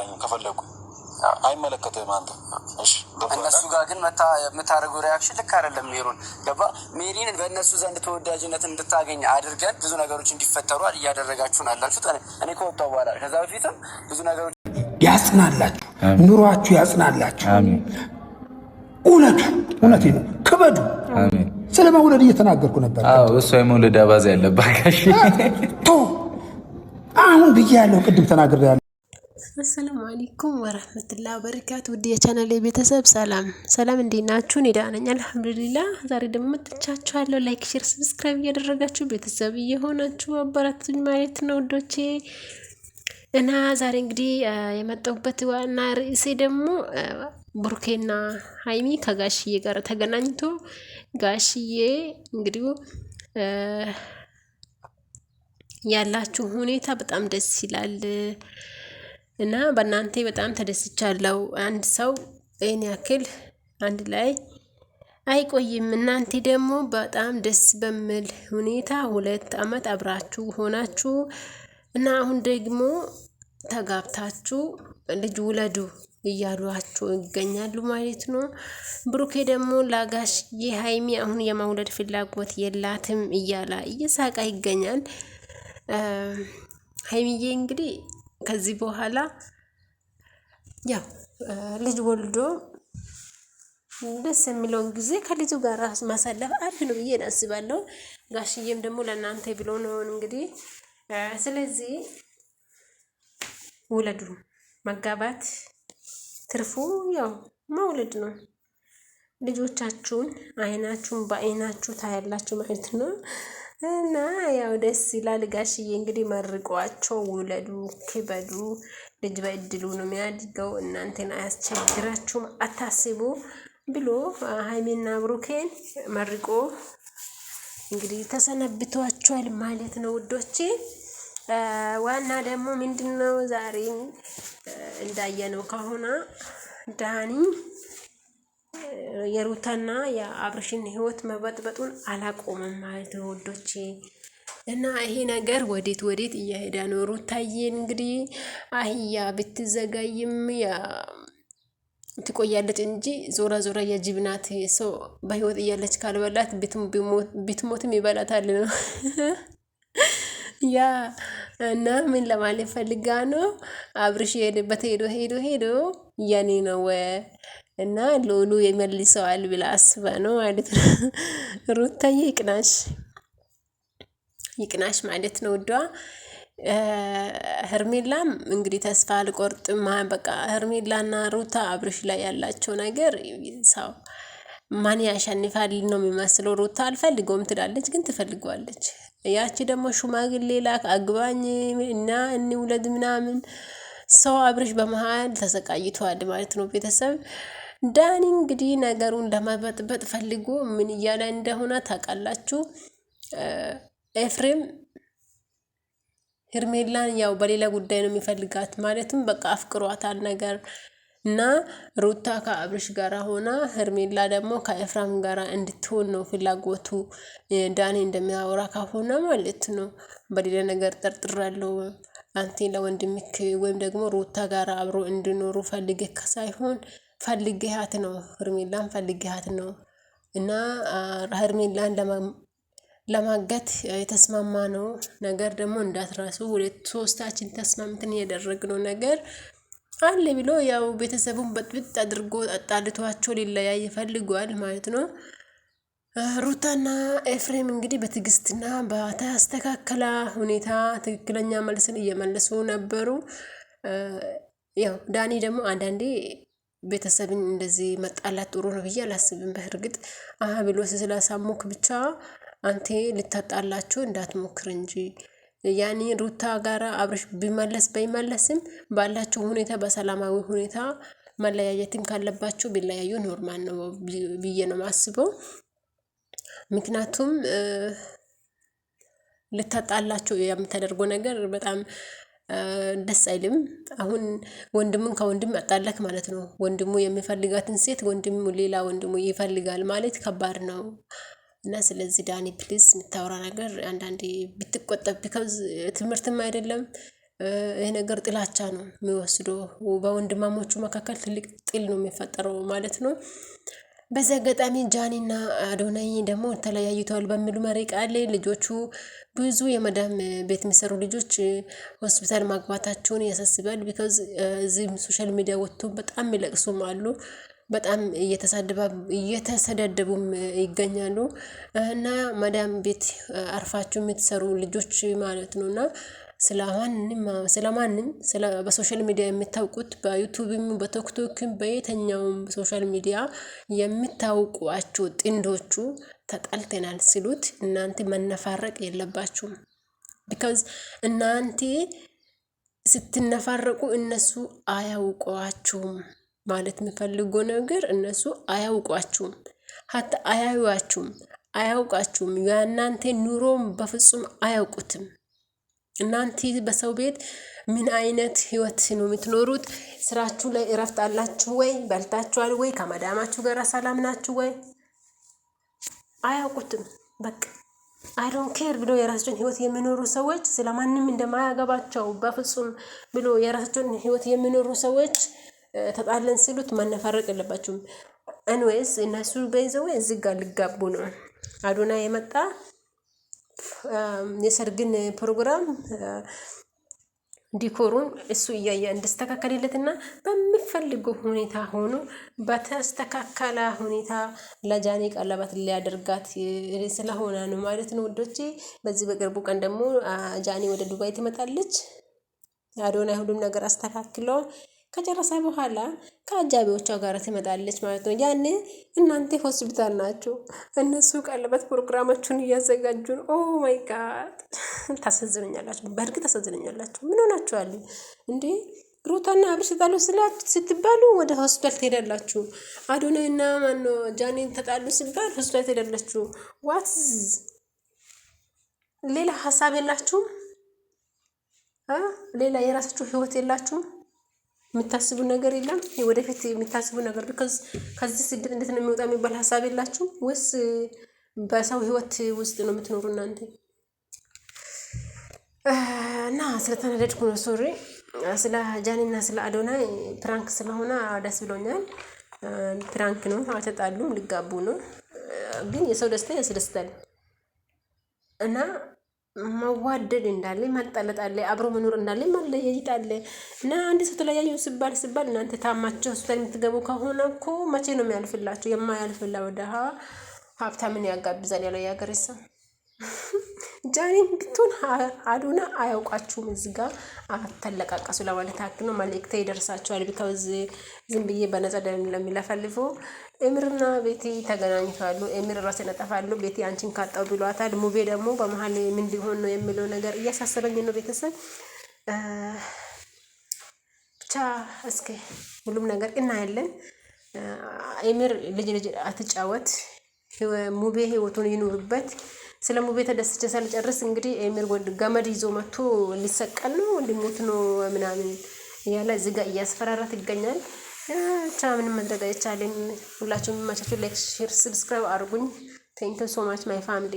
አያገናኙም። ከፈለጉ አይመለከትም አንተ። እሺ እነሱ ጋር ግን የምታደርገው ሪያክሽን ልክ አይደለም። ሜሮን ገባ ሜሪን በእነሱ ዘንድ ተወዳጅነት እንድታገኝ አድርገን ብዙ ነገሮች እንዲፈጠሩ እያደረጋችሁን አላችሁት። እኔ ከወጣሁ በኋላ ከዛ በፊትም ብዙ ነገሮች ያጽናላችሁ፣ ኑሯችሁ ያጽናላችሁ። እውነቴ ነው። ክበዱ። ስለ መውለድ እየተናገርኩ ነበር። እሷ የመውለድ አባዜ ያለባት አሁን ብያለሁ፣ ቅድም ተናግሬያለሁ። አሰላሙ አለይኩም ወራህመቱላሂ ወበረካቱ። ውድ የቻናሌ ቤተሰብ ሰላም እንዴት ናችሁ? እኔ ደህና ነኝ አልሐምዱሊላህ። ዛሬ ደግሞ መጥቻችኋለሁ። ላይክ፣ ሼር፣ ሰብስክራይብ እያደረጋችሁ ቤተሰብ እየሆናችሁ አበረታቱኝ ማለት ነው ውዶቼ። እና ዛሬ እንግዲህ የመጣሁበት ዋና ርዕሴ ደግሞ ብሩኬና ሀይሚ ከጋሽዬ ጋር ተገናኝቶ ጋሽዬ እንግዲህ ያላችሁ ሁኔታ በጣም ደስ ይላል እና በእናንተ በጣም ተደስቻለሁ። አንድ ሰው ይህን ያክል አንድ ላይ አይቆይም። እናንተ ደግሞ በጣም ደስ በሚል ሁኔታ 2 ዓመት አብራችሁ ሆናችሁ እና አሁን ደግሞ ተጋብታችሁ ልጅ ውለዱ እያሏችሁ ይገኛሉ ማለት ነው። ብሩኬ ደግሞ ለጋሽዬ ሀይሚ አሁን የመውለድ ፍላጎት የላትም እያለ እየሳቃ ይገኛል። ሀይሚዬ እንግዲህ ከዚህ በኋላ ያው ልጅ ወልዶ ደስ የሚለውን ጊዜ ከልጁ ጋር ማሳለፍ አሪፍ ነው ብዬ አስባለሁ። ጋሽዬም ደግሞ ለእናንተ ብሎ ነው እንግዲህ። ስለዚህ ውለዱ። መጋባት ትርፉ ያው መውለድ ነው። ልጆቻችሁን አይናችሁን በአይናችሁ ታያላችሁ ማለት ነው። እና ያው ደስ ይላል። ጋሽዬ እንግዲህ መርቋቸው ውለዱ፣ ክበዱ። ልጅ በእድሉ ነው የሚያድገው፣ እናንተን አያስቸግራችሁም፣ አታስቡ ብሎ ሀይሚና ብሩኬን መርቆ እንግዲህ ተሰነብቷቸዋል ማለት ነው ውዶቼ። ዋና ደግሞ ምንድነው ዛሬ እንዳየነው ከሆነ ዳኒ የሩታና የአብርሽን ህይወት መበጥበጡን አላቆመም ማለት ነው ውዶቼ። እና ይሄ ነገር ወዴት እየሄደ ነው? ሩታዬን እንግዲህ አህያ ብትዘጋይም ትቆያለች እንጂ ዞራ የጅብ ናት። ሰው በህይወት እያለች ካልበላት ብትሞትም ይበላታል ነው ያ። እና ምን ለማለት ፈልጋ ነው? አብርሽ የሄደበት ሄዶ ያኔ ነው እና ሎሉ የመልሰዋል ብላ አስባ ነው ማለት ነው። ሩታዬ ይቅናሽ ማለት ነው ውዷ። ሄርሜላም እንግዲህ ተስፋ አልቆርጥም። በቃ ሄርሜላና ሩታ አብርሽ ላይ ያላቸው ነገር ሰው ማን ያሸንፋል ነው የሚመስለው። ሩታ አልፈልገውም ትላለች፣ ግን ትፈልገዋለች። ያቺ ደግሞ ሽማግሌ ላክ አግባኝ እና እንውለድ ምናምን ሰው አብርሽ በመሃል ተሰቃይቷል ማለት ነው ቤተሰብ። ዳኒ እንግዲህ ነገሩን ለመበጥበጥ ፈልጎ ምን እያለ እንደሆነ ታውቃላችሁ። ኤፍሬም ሄርሜላን ያው በሌላ ጉዳይ ነው የሚፈልጋት፣ ማለትም በቃ አፍቅሯታል ነገር እና ሩታ ከአብርሽ ጋር ሆና ሄርሜላ ደግሞ ከኤፍራም ጋር እንድትሆን ነው ፍላጎቱ። ዳኒ እንደሚያወራ ከሆነ ማለት ነው። በሌላ ነገር ጠርጥራለሁ። አንተ ለወንድምክ ወይም ደግሞ ሩታ ጋር አብሮ እንዲኖሩ ፈልገህ ሳይሆን ፈልገሃት ነው። ሄርሜላን ፈልገሃት ነው እና ሄርሜላን ለማገት የተስማማ ነው ነገር ደግሞ እንዳትራሱ 2-3ታችን ተስማምተን ያደረግነው ነገር አለ ብሎ ያው ቤተሰቡን በጥብጥ አድርጎ አጣልቷቸው ሊለያይ ፈልጓል ማለት ነው። ሩታና ኤፍሬም እንግዲህ በትዕግስትና በተስተካከለ ሁኔታ ትክክለኛ መልስን እየመለሱ ነበሩ። ያው ዳኒ ደግሞ አንዳንዴ ቤተሰብን እንደዚህ መጣላት ጥሩ ነው ብዬ አላስብም። በእርግጥ ብሎ ስላሳሙክ ብቻ አንተ ልታጣላችሁ እንዳትሞክር እንጂ ያኔ ሩታ ጋራ አብርሽ ቢመለስ ባይመለስም ባላችሁ ሁኔታ በሰላማዊ ሁኔታ መለያየትም ካለባችሁ ቢለያዩ ኖርማል ነው ብዬ ነው ማስበው። ምክንያቱም ልታጣላችሁ የምታደርገው ነገር በጣም ደስ አይልም። አሁን ወንድሙን ከወንድም ያጣላክ ማለት ነው። ወንድሙ የሚፈልጋትን ሴት ወንድሙ ሌላ ወንድሙ ይፈልጋል ማለት ከባድ ነው። እና ስለዚህ ዳኒ ፕሊዝ የምታወራ ነገር አንዳንዴ ብትቆጠብ፣ ቢካዝ ትምህርትም አይደለም ይሄ ነገር ጥላቻ ነው የሚወስደው። በወንድማሞቹ መካከል ትልቅ ጥል ነው የሚፈጠረው ማለት ነው። በዚህ አጋጣሚ ጃኒና አዶናይ ደግሞ ተለያይተዋል በሚሉ መሪ ቃል ልጆቹ ብዙ የመዳም ቤት የሚሰሩ ልጆች ሆስፒታል ማግባታቸውን ያሳስባል። ቢካዝ እዚህ ሶሻል ሚዲያ ወጥቶ በጣም የሚለቅሱም አሉ፣ በጣም እየተሰዳደቡም ይገኛሉ። እና መዳም ቤት አርፋችሁ የምትሰሩ ልጆች ማለት ነውና ስለማንም በሶሻል ሚዲያ የምታውቁት በዩቲዩብም በቲክቶክም በየትኛውም ሶሻል ሚዲያ የምታውቋቸው ጥንዶቹ ተጣልተናል ሲሉት እናንተ መነፋረቅ የለባችሁም። ቢካዝ እናንተ ስትነፋረቁ እነሱ አያውቋችሁም ማለት የሚፈልገው ነገር እነሱ አያውቋችሁም፣ ሀታ አያውቃችሁም። የእናንተ ኑሮም በፍጹም አያውቁትም። እናንተ በሰው ቤት ምን አይነት ህይወት ነው የምትኖሩት? ስራችሁ ላይ እረፍት አላችሁ ወይ? በልታችኋል ወይ? ከመዳማችሁ ጋር ሰላም ናችሁ ወይ? አያውቁትም። በቃ አይ ዶንት ኬር ብሎ የራሳቸውን ህይወት የሚኖሩ ሰዎች ስለማንም እንደማያገባቸው በፍጹም ብሎ የራሳቸውን ህይወት የሚኖሩ ሰዎች ተጣለን ሲሉት መነፋረቅ የለባችሁም። አንዌስ እነሱ በይዘው እዚህ ጋር ሊጋቡ ነው። አዶናይ የመጣ የሰርግን ፕሮግራም ዲኮሩን እሱ እያየ እንድስተካከልለትና በሚፈልገው ሁኔታ ሆኖ በተስተካከለ ሁኔታ ለጃኒ ቀለበት ሊያደርጋት ስለሆነ ነው ማለት ነው ውዶቼ። በዚህ በቅርቡ ቀን ደግሞ ጃኒ ወደ ዱባይ ትመጣለች። አዶናይ ሁሉም ነገር አስተካክሎ ከጨረሰ በኋላ ከአጃቢዎቿ ጋር ትመጣለች ማለት ነው። ያኔ እናንተ ሆስፒታል ናችሁ፣ እነሱ ቀለበት ፕሮግራማችሁን እያዘጋጁ ነው። ኦ ማይ ጋድ ታሳዝነኛላችሁ፣ በእርግጥ ታሳዝነኛላችሁ። ምን ሆናችኋል እንዴ? ሩታና አብርሽ ተጣሉ ስትባሉ ወደ ሆስፒታል ትሄዳላችሁ። አዶናይና ማነው ጃኒን ተጣሉ ሲባል ሆስፒታል ትሄዳላችሁ። ዋት ሌላ ሀሳብ የላችሁም? ሌላ የራሳችሁ ህይወት የላችሁም? የምታስቡ ነገር የለም? ወደፊት የምታስቡ ነገር ከዚህ ስደት እንዴት ነው የሚወጣ የሚባል ሀሳብ የላችሁ ወይስ በሰው ህይወት ውስጥ ነው የምትኖሩ እናንተ? እና ስለተናደድኩ ነው ሶሪ። ስለ ጃኒና ስለ አዶናይ ፕራንክ ስለሆነ ደስ ብሎኛል። ፕራንክ ነው፣ አልተጣሉም፣ ሊጋቡ ነው። ግን የሰው ደስታ ያስደስታል እና መዋደድ እንዳለ መጠለጥ አለ፣ አብሮ መኖር እንዳለ መለያየት አለ። እና አንድ ሰው ተለያዩ ሲባል እናንተ ታማችሁ ሆስፒታል የምትገቡ ከሆነ እኮ መቼ ነው የሚያልፍላችሁ? የማያልፍላ ወደ ሀብታምን ያጋብዛል ያለው የሀገሬ ሰው። ጃኒን ብትሆን አዶና አያውቃችሁም። እዚህ ጋር አተለቃቀሱ ለማለት ያክል ነው። መልእክቴ ይደርሳችኋል። ቢካዝ ዝም ብዬ በነጻ ለሚለፈልፈው ኤምርና ቤቲ ተገናኝተዋል። ኤምር ራሴን አጠፋለሁ ቤቲ አንቺን ካጣው ብሏታል። ሙቤ ደግሞ በመሀል ምን ሊሆን ነው የሚለው ነገር እያሳሰበኝ ነው። ቤተሰብ ብቻ እስኪ ሁሉም ነገር እናያለን። ኤምር ልጅ አትጫወት፣ ሙቤ ህይወቱን ይኑርበት። ስለ ሙቤ ተደስቼ ሳልጨርስ እንግዲህ ኤምር ገመድ ይዞ መጥቶ ሊሰቀል ነው ሊሞት ነው ምናምን እያለ እዚህ ጋር እያስፈራራት ይገኛል። ብቻ ምንም ማድረግ አይቻልም። ሁላችሁም ማቻችሁ ላይክ፣ ሼር፣ ሰብስክራይብ አድርጉኝ። ቴንክ ዩ ሶ ማች ማይ ፋሚሊ